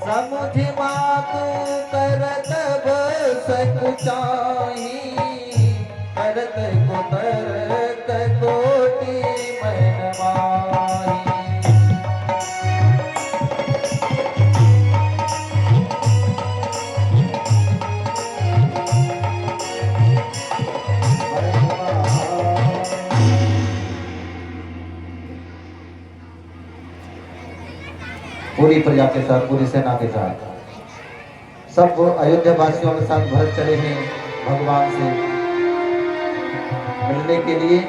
समुझ मातु करत सकुचाई करत को तरत कोटि मन माही। पूरी प्रजा के साथ, पूरी सेना के साथ सब अयोध्या वासियों के साथ भरत चले हैं भगवान से मिलने के लिए।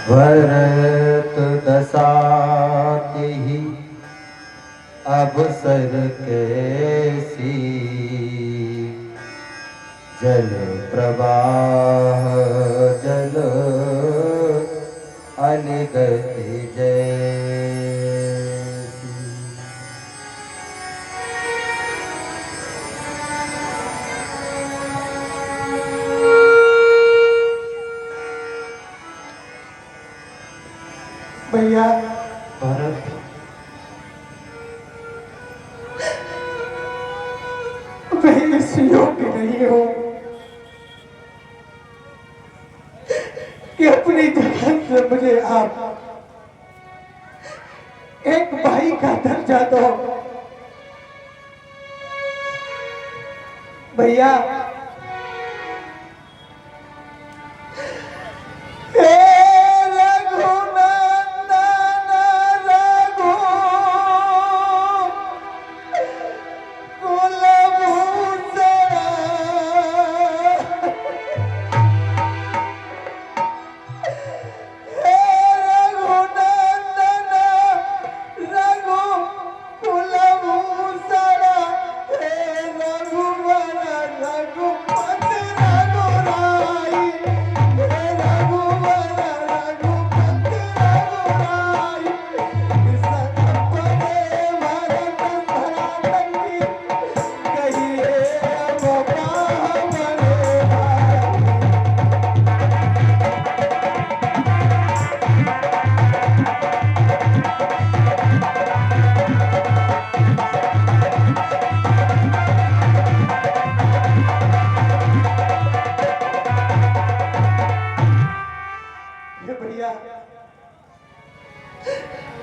भरत दसाति अवसर कैसी जल प्रवाह जल अनगति जैसी। भैया भरत मैं इस योग्य नहीं हूं कि अपनी जगह से मुझे आप एक भाई का दर्जा दो। भैया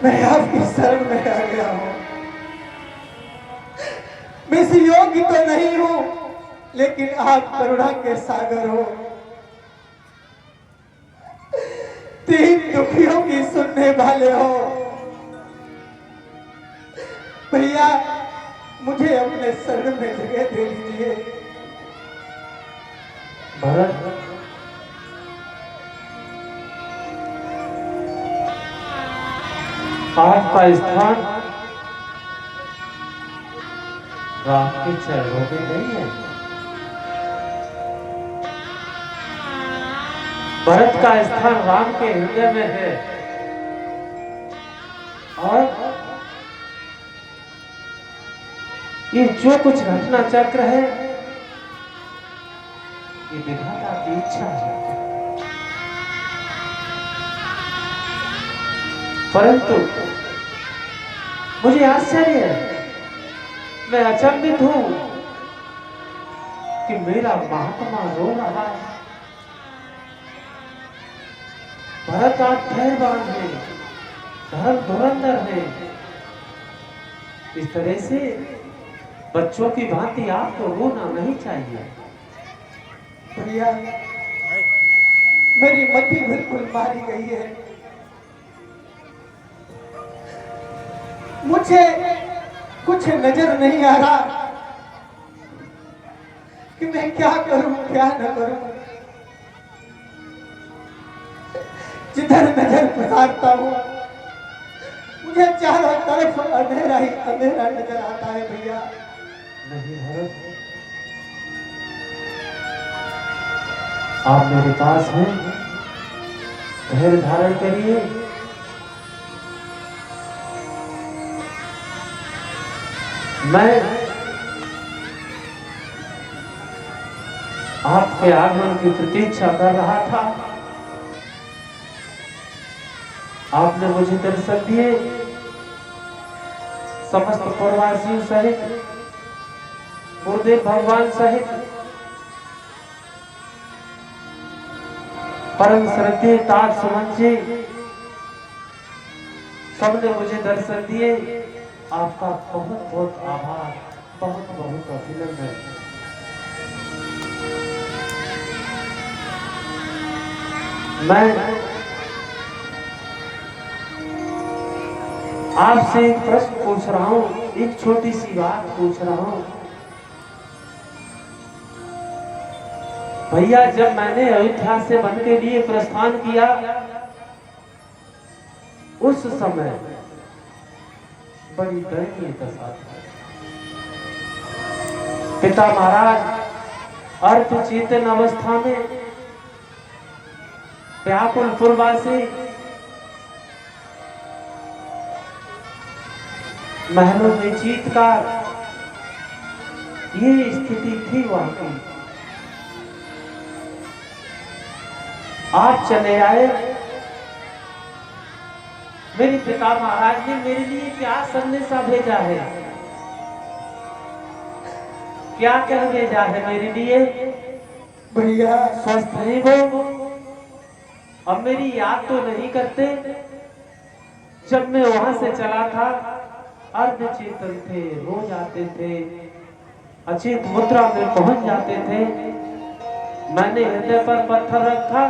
मैं आपकी शरण में आ गया हूं। मैं इस योग्य तो नहीं हूं, लेकिन आप करुणा के सागर हो। तीन दुखियों की सुनने वाले हो। भैया मुझे अपने शरण में जगह दे दीजिए। भरत आपका स्थान राम के चरणों में नहीं है। भरत का स्थान राम के हृदय में है और ये जो कुछ घटना चक्र है ये विधाता की इच्छा है। परंतु मुझे आश्चर्य है, मैं अचंभित हूं कि मेरा महात्मा रो रहा है। भरत आप धैर्यवान है, धर्म धुरंधर है, इस तरह से बच्चों की भांति आपको रोना नहीं चाहिए। भैया मेरी मति बिल्कुल मारी गई है। मुझे कुछ नजर नहीं आ रहा कि मैं क्या करूं क्या न करूं। जिधर नजर गुजारता हूं मुझे चारों तरफ अंधेरा ही अंधेरा नजर आता है भैया। नहीं भरत, आप मेरे पास हैं, धैर्य धारण करिए। मैं आपके आगमन की प्रतीक्षा कर रहा था। आपने मुझे दर्शन दिए, समस्त पूर्ववासियों सहित, गुरुदेव भगवान सहित, परम श्रद्धेय ताज सुमन जी, सबने मुझे दर्शन दिए। आपका बहुत बहुत आभार, बहुत बहुत अभिनंदन। मैं आपसे एक प्रश्न पूछ रहा हूं, एक छोटी सी बात पूछ रहा हूं। भैया, जब मैंने अयोध्या से वन के लिए प्रस्थान किया, उस समय बड़ी दयनीय दशा थी। पिता महाराज अर्ध चेतन अवस्था में, व्याकुल पूर्वासी महलों में चीतकार, ये स्थिति थी वहां की। आप चले आए। मेरे पिता महाराज ने मेरे लिए क्या संदेशा भेजा है, क्या कह भेजा है मेरे लिए? भैया स्वस्थ है वो, अब मेरी याद तो नहीं करते। जब मैं वहां से चला था, अर्ध चेतन थे, रो जाते थे, अचेत मुद्रा में पहुंच जाते थे। मैंने हृदय पर पत्थर रखा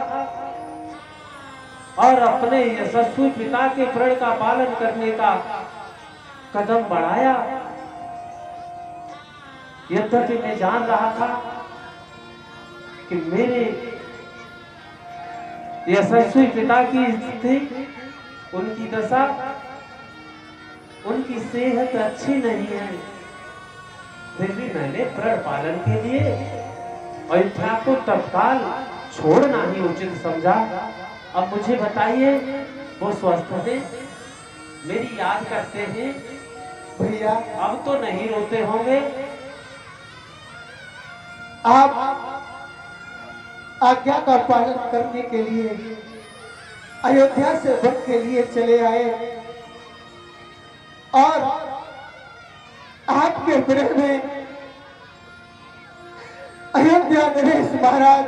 और अपने यशस्वी पिता के प्रण का पालन करने का कदम बढ़ाया। यद्यपि मैं जान रहा था कि मेरे यशस्वी पिता की स्थिति, उनकी दशा, उनकी सेहत अच्छी नहीं है, फिर भी मैंने प्रण पालन के लिए अयोध्या को तत्काल छोड़ना ही उचित समझा। अब मुझे बताइए, वो स्वस्थ थे, मेरी याद करते हैं भैया, अब तो नहीं रोते होंगे? आप आज्ञा का पालन करने के लिए अयोध्या से वन के लिए चले आए और आपके गृह में अयोध्या नरेश महाराज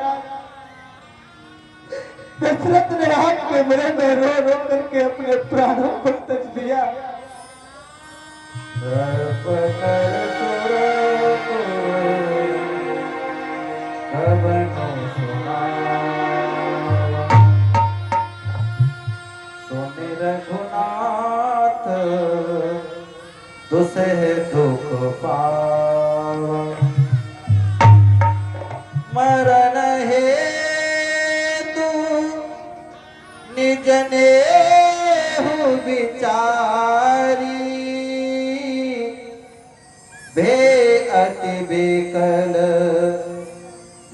दशरथ ने आपके गृह में रो रो करके अपने प्राणों को तज दिया। रघुनाथ दुसह दुख पावा, मरण हेतु निज नेहु विचारी, भे अति बेकल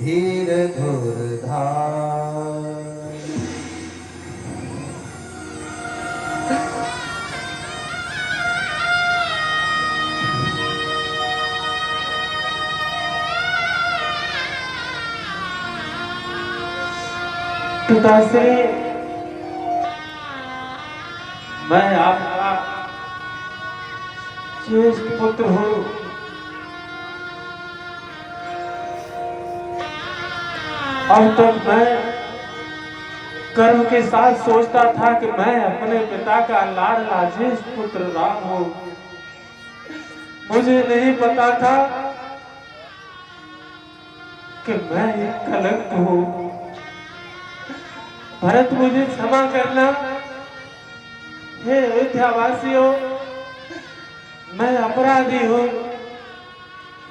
धीर धुर धार। पिताश्री, मैं आपका ज्येष्ठ पुत्र हूं। अब तक मैं गर्व के साथ सोचता था कि मैं अपने पिता का लाडला ज्येष्ठ पुत्र राम हूं, मुझे नहीं पता था कि मैं एक कलंक हूं। भरत मुझे क्षमा करना। हे अयोध्यावासियों, मैं अपराधी हूं।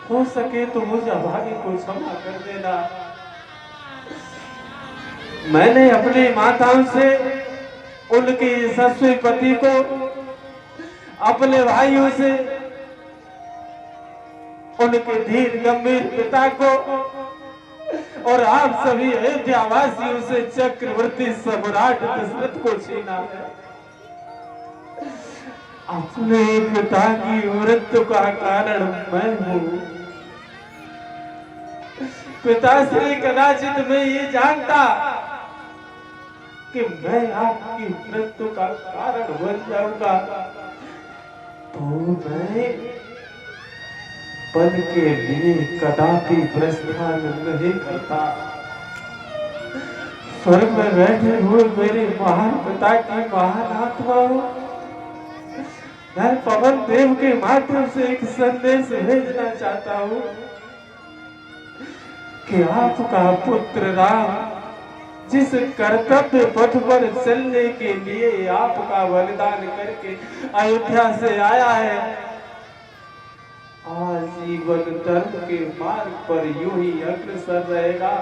हो सके तो मुझ अभागी को क्षमा कर देना। मैंने अपने माताओं से उनके ससुर पति को, अपने भाइयों से उनके धीर गंभीर पिता को और आप सभी अयोध्यावासियों से चक्रवर्ती सम्राट दशरथ को छीना है। अपने पिता की मृत्यु का कारण मैं हूं। पिताश्री, कदाचित मैं ये जानता कि मैं आपकी मृत्यु का कारण बन जाऊंगा तो मैं पद के लिए कदापि प्रस्थान नहीं करता। स्वर्ग में बैठे हुए मेरे महान पिता की महान आत्मा हो, मैं पवन देव के माध्यम से एक संदेश भेजना चाहता हूँ कि आपका पुत्र राम जिस कर्तव्य पथ पर चलने के लिए आपका बलिदान करके अयोध्या से आया है, आजीवन धर्म के मार्ग पर यूं ही अग्रसर रहेगा।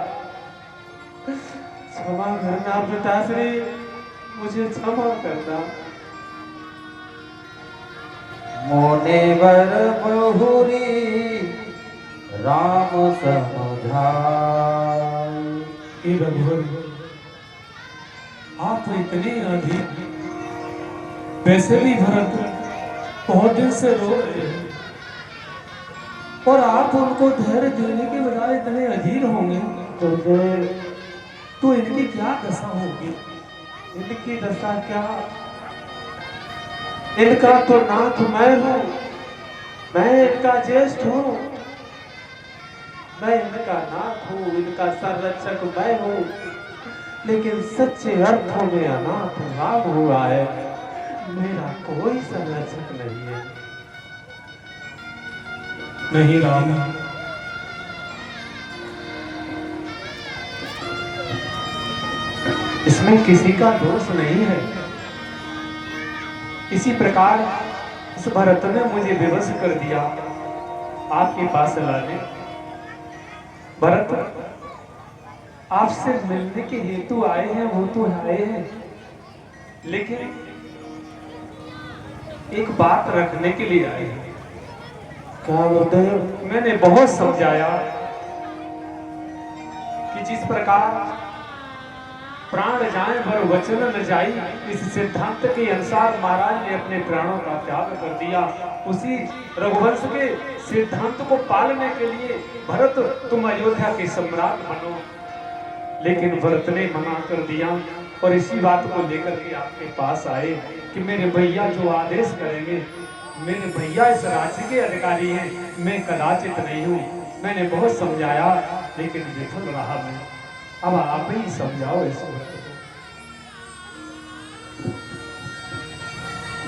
क्षमा करना पिताश्री, मुझे क्षमा करना। मोनेवर बहुरी राम समझाए। हे रघुवर, आप इतने अधीर, वैसे भी भरत बहुत दिन से रो रहे हैं और आप उनको धैर्य देने के बजाय इतने अधीर होंगे तो इनकी क्या दशा होगी? इनकी दशा क्या? इनका तो नाथ मैं हूं, मैं इनका ज्येष्ठ हूं, मैं इनका नाथ हूं, इनका संरक्षक मैं हूं, लेकिन सच्चे अर्थों में अनाथ राम हुआ है। मेरा कोई संरक्षक नहीं है। नहीं राम, इसमें किसी का दोष नहीं है। इसी प्रकार इस भरत ने मुझे विवश कर दिया आपके पास लाने। भरत आपसे मिलने के हेतु आए हैं, वो तो आए हैं, लेकिन एक बात रखने के लिए आए हैं। क्या गुरुदेव? मैंने बहुत समझाया कि जिस प्रकार प्राण जाए पर वचन न जाई, इस सिद्धांत के अनुसार महाराज ने अपने प्राणों का त्याग कर दिया। उसी रघुवंश के सिद्धांत को पालने के लिए भरत तुम अयोध्या के सम्राट बनो, लेकिन भरत ने मना कर दिया और इसी बात को लेकर के आपके पास आए कि मेरे भैया जो आदेश करेंगे, मेरे भैया इस राज्य के अधिकारी हैं, मैं कदाचित नहीं हूँ। मैंने बहुत समझाया लेकिन विफल रहा मैं। अब आप ही समझाओ इसको।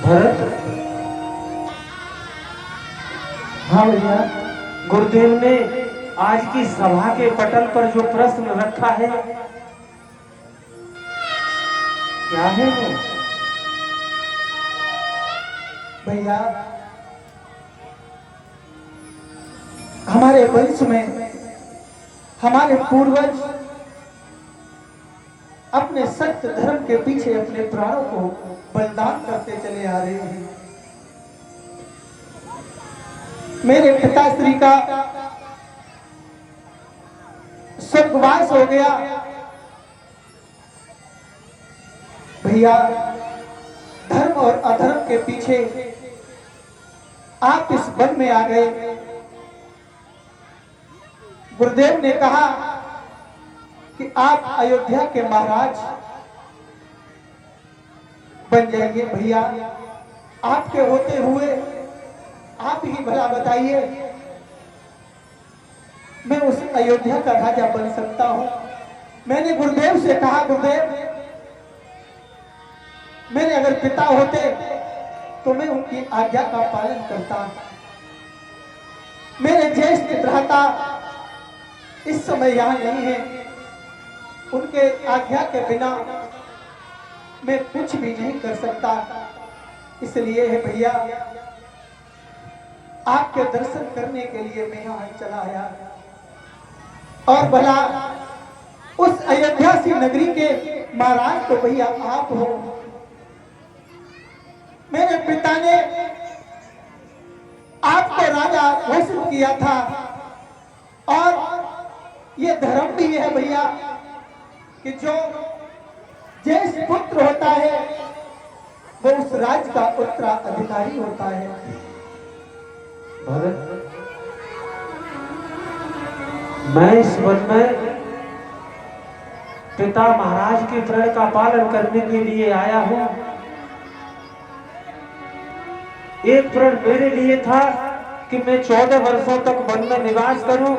भरत, हाँ भैया। गुरुदेव ने आज की सभा के पटल पर जो प्रश्न रखा है, क्या है वो? भैया, हमारे वंश में हमारे पूर्वज अपने सत्य धर्म के पीछे अपने प्राणों को बलिदान करते चले आ रहे हैं। मेरे पिताश्री का स्वर्गवास हो गया। भैया, धर्म और अधर्म के पीछे आप इस वन में आ गए। गुरुदेव ने कहा कि आप अयोध्या के महाराज बन जाएंगे। भैया, आपके होते हुए आप ही भला बताइए, मैं उस अयोध्या का राजा बन सकता हूं? मैंने गुरुदेव से कहा, गुरुदेव, मेरे अगर पिता होते तो मैं उनकी आज्ञा का पालन करता, ज्येष्ठ भ्राता इस समय यहाँ नहीं है। उनके आज्ञा के बिना मैं कुछ भी नहीं कर सकता। इसलिए है भैया, आपके दर्शन करने के लिए मैं यहाँ चला आया। और भला उस अयोध्या सी नगरी के महाराज तो भैया आप हो। मेरे पिता ने आपको राजा घोषित किया था, और ये धर्म भी है भैया कि जो ज्येष्ठ पुत्र होता है वो उस राज्य का उत्तराधिकारी होता है। भरत, मैं इस वन में पिता महाराज के प्रण का पालन करने के लिए आया हूं। एक प्रण मेरे लिए था कि मैं 14 वर्षों तक वन में निवास करूं,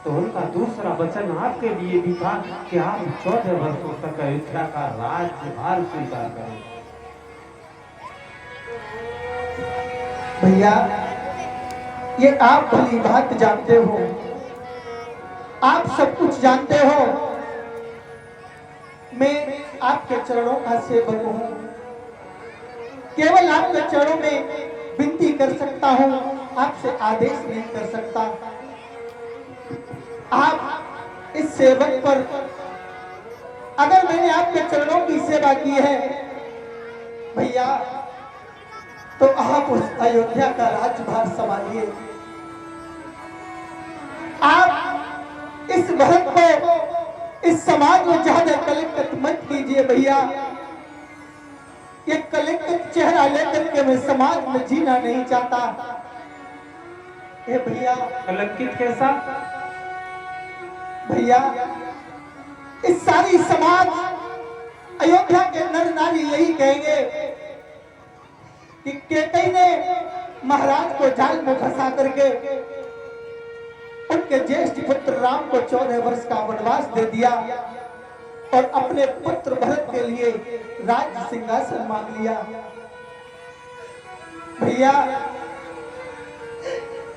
तो उनका दूसरा वचन आपके लिए भी था कि आप 14 वर्षों तक अयोध्या का राज्यभार स्वीकार करें। भैया, ये आप भली बात जानते हो, आप सब कुछ जानते हो। मैं आपके चरणों का सेवक हूँ, केवल आपके चरणों में विनती कर सकता हूँ, आपसे आदेश नहीं कर सकता। आप इस सेवक पर, अगर मैंने आपके चरणों की सेवा की है भैया, तो आप उस अयोध्या का राज्यभार संभालिए। आप इस भरत को, इस समाज को ज्यादा कलंकित मत कीजिए भैया। ये कलंकित चेहरा लेकर के मैं समाज में जीना नहीं चाहता। ये भैया, कलंकित कैसा? भैया, इस सारी समाज, अयोध्या के नर नारी यही कहेंगे कि केकई ने महाराज को जाल में फंसा करके उनके ज्येष्ठ पुत्र राम को 14 वर्ष का वनवास दे दिया और अपने पुत्र भरत के लिए राज्य सिंहासन मांग लिया। भैया,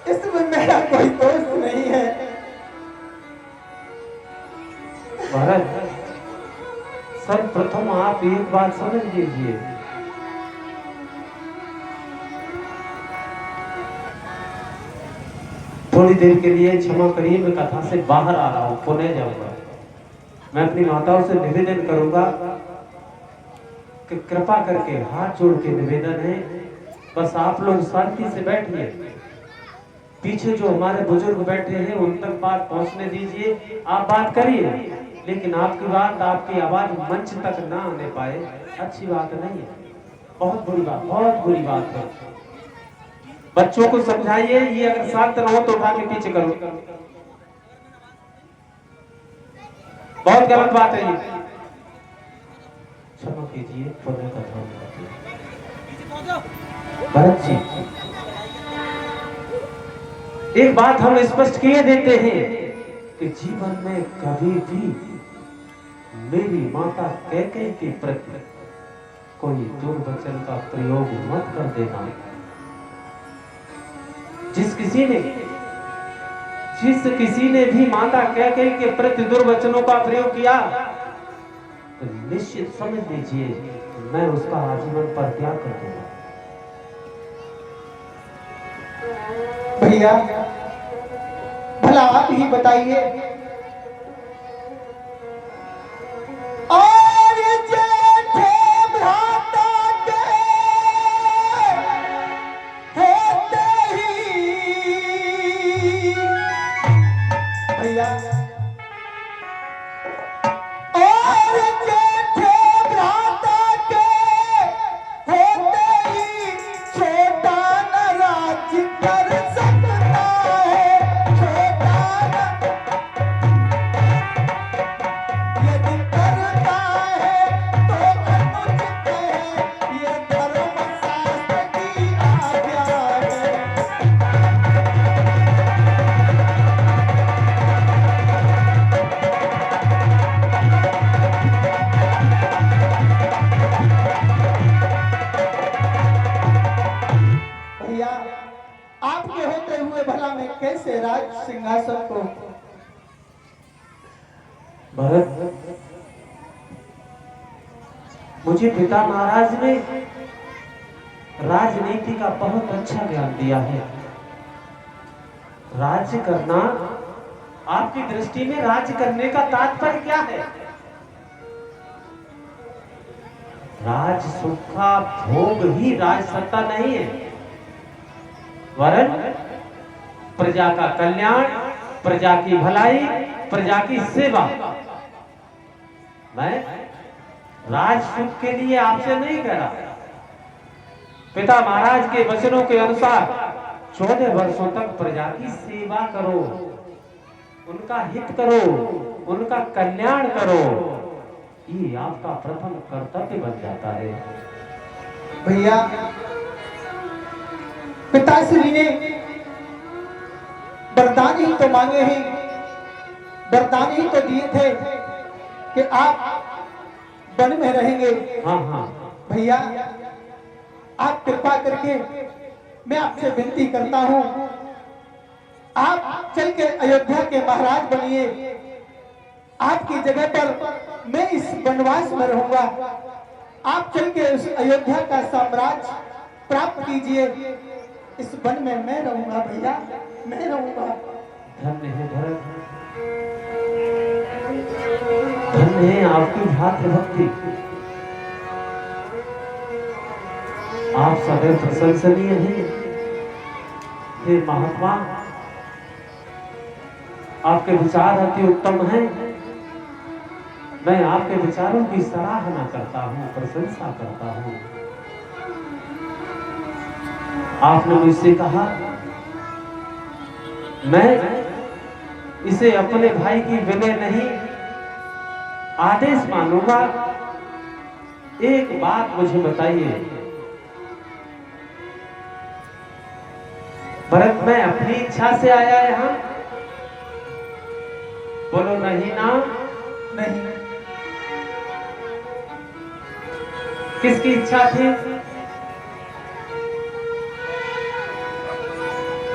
इसमें मेरा कोई दोष नहीं है। भरत, सर्वप्रथम आप एक बात समझ लीजिए। थोड़ी देर के लिए क्षमा करिए, मैं कथा से बाहर आ रहा हूं, पुणे जाऊंगा। मैं अपनी माताओं से निवेदन करूंगा कि कृपा करके हाथ जोड़ के निवेदन है, बस आप लोग शांति से बैठिए। पीछे जो हमारे बुजुर्ग बैठे हैं उन तक बात पहुंचने दीजिए। आप बात करिए, लेकिन आपकी बात, आपकी आवाज मंच तक ना आने पाए, अच्छी बात नहीं है। बहुत बुरी बात, बहुत बुरी बात है। बच्चों को समझाइए, ये अगर शांत ना हो तो उठा के पीछे करो। बहुत गलत बात है ये, क्षमा कीजिए। भरत जी, एक बात हम स्पष्ट किए देते हैं कि जीवन में कभी भी मेरी माता कैकेयी के प्रति कोई दुर्वचन का प्रयोग मत कर देना। जिस किसी ने भी माता कैकेयी के प्रति दुर्वचनों का प्रयोग किया तो निश्चित समझ लीजिए मैं उसका आजीवन पर त्याग कर दूंगा। भैया, भला आप ही बताइए, और जेठ भ्राता के होते ही, भैया, और जेठ भ्राता के होते ही छोटा न राज्य कर सकता है, छोटा न आपके होते हुए भला मैं कैसे राज सिंहासन को। भरत, मुझे पिता महाराज ने राजनीति का बहुत अच्छा ज्ञान दिया है। राज्य करना, आपकी दृष्टि में राज्य करने का तात्पर्य क्या है? राज सुख का भोग ही राज सत्ता नहीं है, वरन प्रजा का कल्याण, प्रजा की भलाई, प्रजा की सेवा। मैं राज सुख के लिए आपसे नहीं कह रहा। पिता महाराज के वचनों के अनुसार 14 वर्षों तक प्रजा की सेवा करो, उनका हित करो, उनका कल्याण करो, ये आपका प्रथम कर्तव्य बन जाता है। भैया, पिताश्री ने वरदान ही तो मांगे हैं, वरदान ही तो दिए थे कि आप वन में रहेंगे। हाँ हाँ भैया, आप कृपा करके मैं आपसे विनती करता हूं, आप चल के अयोध्या के महाराज बनिए। आपकी जगह पर मैं इस वनवास में रहूंगा। आप चल के उस अयोध्या का साम्राज्य प्राप्त कीजिए। इस वन में मैं रहूंगा भैया, मैं रहूंगा। धन्य है भरत, धन्य है आपकी भ्रातृभक्ति। आप सदैव प्रशंसनीय हैं। हे महात्मा, आपके विचार अति उत्तम हैं। मैं आपके विचारों की सराहना करता हूं, प्रशंसा करता हूं। आपने मुझसे कहा मैं इसे अपने भाई की विनय नहीं आदेश मानूंगा। एक बात मुझे बताइए भरत, मैं अपनी इच्छा से आया यहां? बोलो नहीं ना? नहीं। किसकी इच्छा थी?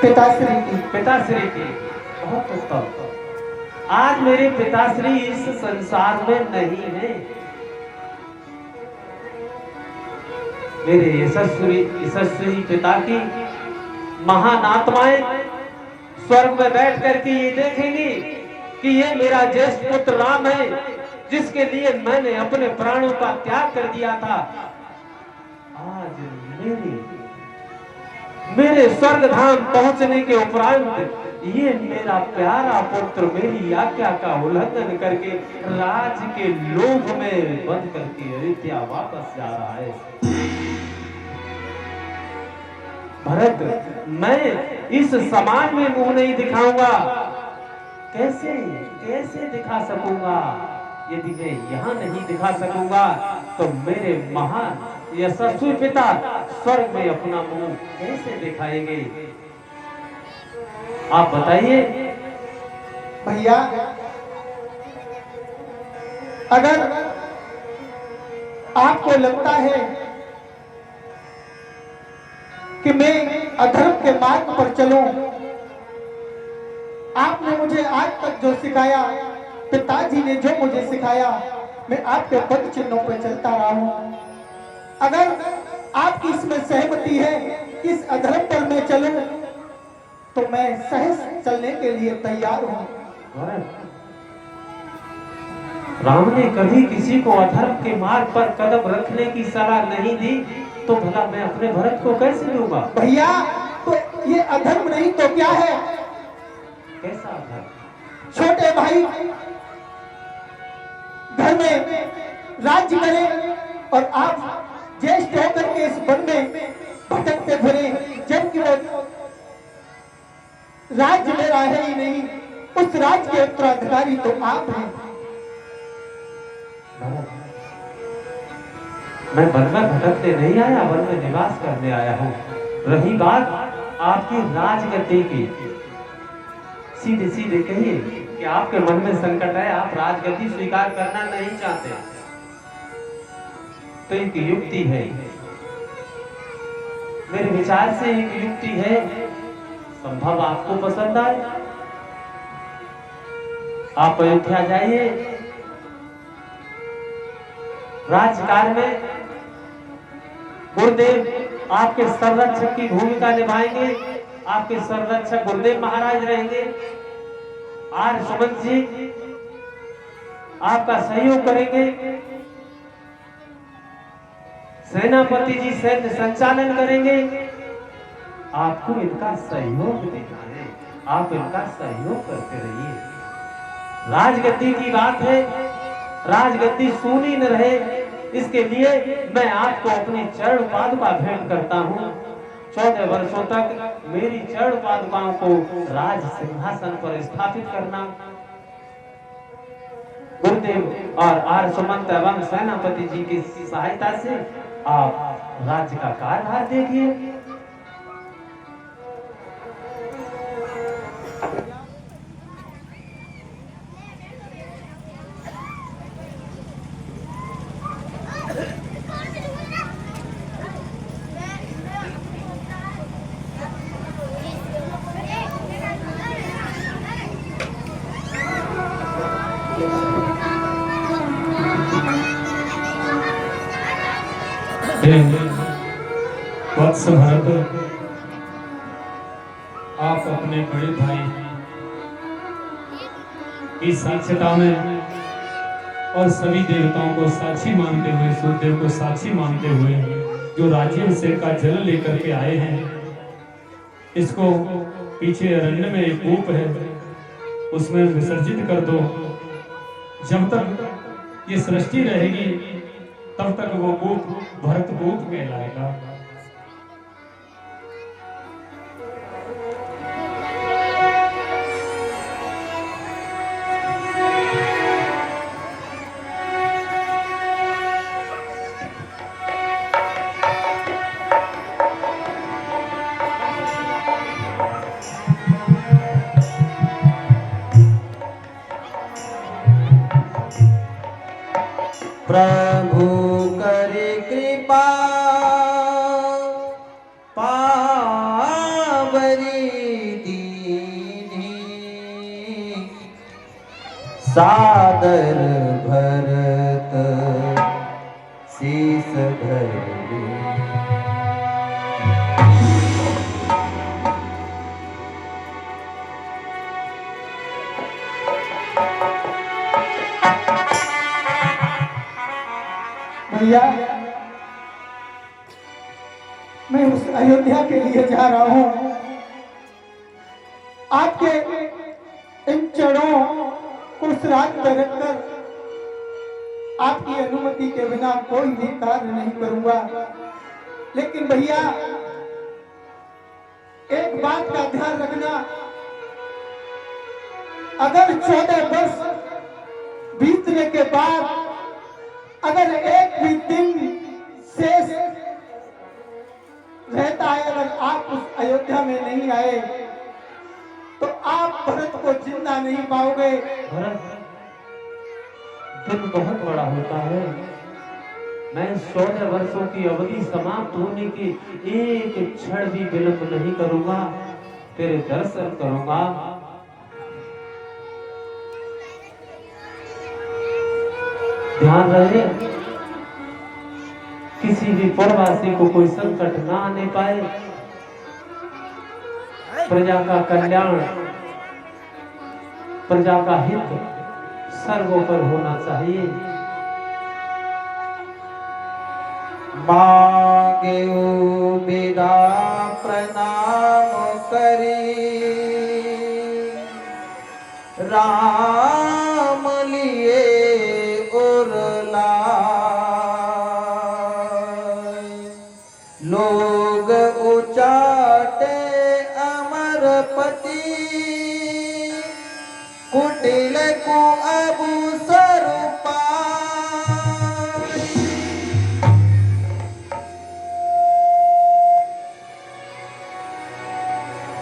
पिताश्री की। पिताश्री की। बहुत उत्तम। आज मेरे पिताश्री इस संसार में नहीं है। मेरे यशस्वी पिता की महान आत्माएं स्वर्ग में बैठ करके ये देखेंगी कि ये मेरा ज्येष्ठ पुत्र राम है, जिसके लिए मैंने अपने प्राणों का त्याग कर दिया था। आज मेरे स्वर्ग धाम पहुंचने के उपरांत ये मेरा प्यारा पुत्र मेरी आज्ञा का उल्लंघन करके राज्य के लोभ में बंद करके अयोध्या वापस जा रहा है। भरत, मैं इस समाज में मुंह नहीं दिखाऊंगा। कैसे कैसे दिखा सकूंगा? यदि मैं यहाँ नहीं दिखा सकूंगा तो मेरे महान यशस्वी पिता स्वर्ग में अपना मुंह कैसे दिखाएंगे? आप बताइए। भैया, अगर आपको लगता है कि मैं अधर्म के मार्ग पर चलूं, आपने मुझे आज तक जो सिखाया, पिताजी ने जो मुझे सिखाया, मैं आपके पद चिन्हों पर चलता रहा हूं। अगर आपकी इसमें सहमति है कि इस अधर्म पर मैं चलूं, तो मैं सहज चलने के लिए तैयार हूं। राम ने कभी किसी को अधर्म के मार्ग पर कदम रखने की सलाह नहीं दी, तो भला मैं अपने भरत को कैसे दूंगा? भैया, तो ये अधर्म नहीं तो क्या है? कैसा अधर्म? छोटे भाई घर में राज्य करें और आप ज्येष्ठ होकर के इस वन में भटकते फिरे, जबकि वो राज्य मेरा है ही नहीं, उस राज्य के उत्तराधिकारी तो आप हैं। मैं वन में भटकते नहीं आया, वन में निवास करने आया हूँ। रही बात आपकी राजगद्दी की, सीधे सीधे कहिए कि आपके मन में संकट है, आप राजगद्दी स्वीकार करना नहीं चाहते, तो एक युक्ति है। मेरे विचार से एक युक्ति है संभव आपको पसंद आए। आप अयोध्या जाइए, राजकाज में गुरुदेव आपके संरक्षक की भूमिका निभाएंगे। आपके संरक्षक गुरुदेव महाराज रहेंगे। आर सुमंत जी आपका सहयोग करेंगे। सेनापति जी सैन्य संचालन करेंगे। आपको इनका सहयोग देना है, आप इनका सहयोग करते रहिए। राजगद्दी की बात है, राजगद्दी सूनी न रहे, इसके लिए मैं आपको अपनी चरण पादुका भेंट करता हूँ। 14 वर्षों तक मेरी चरण पादुकाओं को राज सिंहासन पर स्थापित करना। गुरुदेव और आर सुमंत एवं सेनापति जी की सहायता से आप राज्य का कार्यभार देखिए। वत्स भरत, आप अपने बड़े भाई की साक्षरता में और सभी देवताओं को साक्षी मानते हुए, सूर्यदेव को साक्षी मानते हुए जो राज्याभिषेक का जल लेकर के आए हैं, इसको पीछे अरण्य में एक कूप है, उसमें विसर्जित कर दो। जब तक ये सृष्टि रहेगी तब तक वो कूप भरत कूप कहलाएगा। प्रभु करे कृपा पावरी दीनी, सादर भरत शीस धरि। भैया, मैं उस अयोध्या के लिए जा रहा हूं। आपके इन चरणों को उस रात पर रखकर आपकी अनुमति के बिना कोई भी कार्य नहीं करूंगा। लेकिन भैया, एक बात का ध्यान रखना, अगर 14 वर्ष बीतने के बाद अगर एक भी दिन शेष रहता है, अगर आप उस अयोध्या में नहीं आए तो आप भरत को जिंदा नहीं पाओगे। भरत, दिन बहुत बड़ा होता है। मैं 14 वर्षों की अवधि समाप्त होने की एक क्षण भी विलंब नहीं करूंगा। तेरे दर्शन करूंगा। ध्यान रहे, किसी भी पुरवासी को कोई संकट ना आने पाए। प्रजा का कल्याण, प्रजा का हित सर्वोपरि होना चाहिए। मांगे बिदा प्रणाम करी, राम लिए लोग उचाटे अमरपति, कुटिल को अबू सरूपा।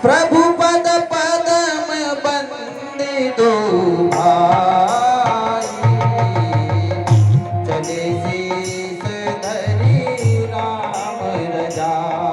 प्रभु पद पदम बंदी दो भाई, चले शीस धरि राम रजाई।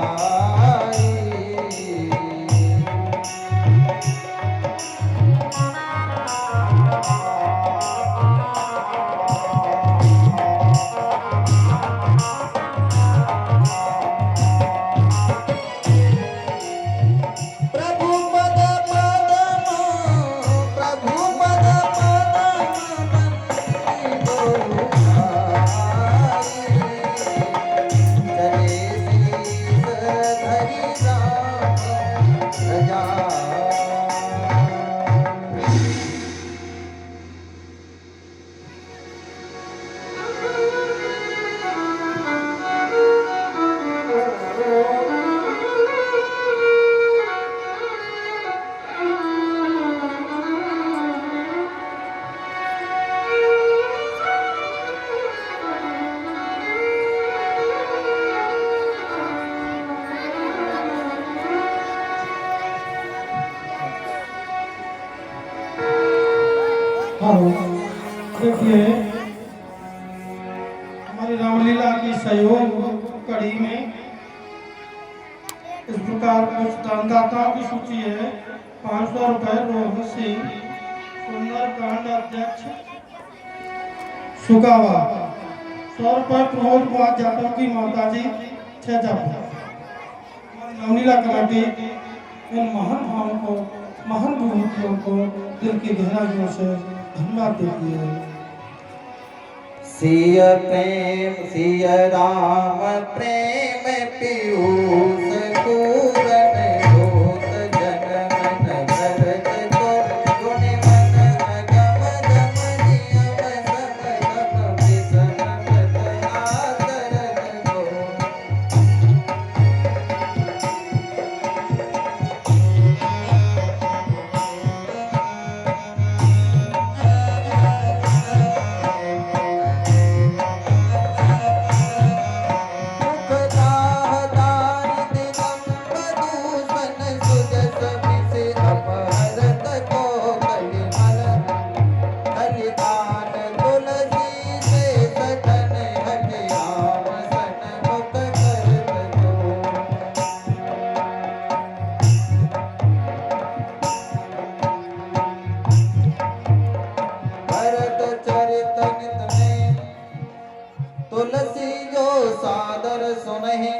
हाँ देखिए हमारी रामलीला की सहयोग कड़ी में इस प्रकार कुछ दानदाताओं की सूची है। 500 रुपए रोहन सिंह सुंदरकांड अध्यक्ष सुगावा। 100 रुपए प्रमोद कुमार जाटव की माता जी छेजापुर। रामलीला कमेटी इन महान भावों को महान विभूतियों को दिल की गहराइयों से धन्यवाद देती है। सिय प्रेम सिय राम प्रेम पीयूष पूरन होत जन मन भरत को गुण मन अगम गम नियम सब गम विसनत आदरन को। तुलसी जो सादर सुनहि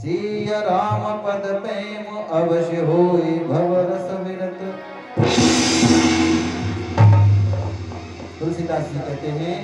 सिय राम पद प्रेम अवश्य होई भव रस विरत। तुलसीदास जी कहते हैं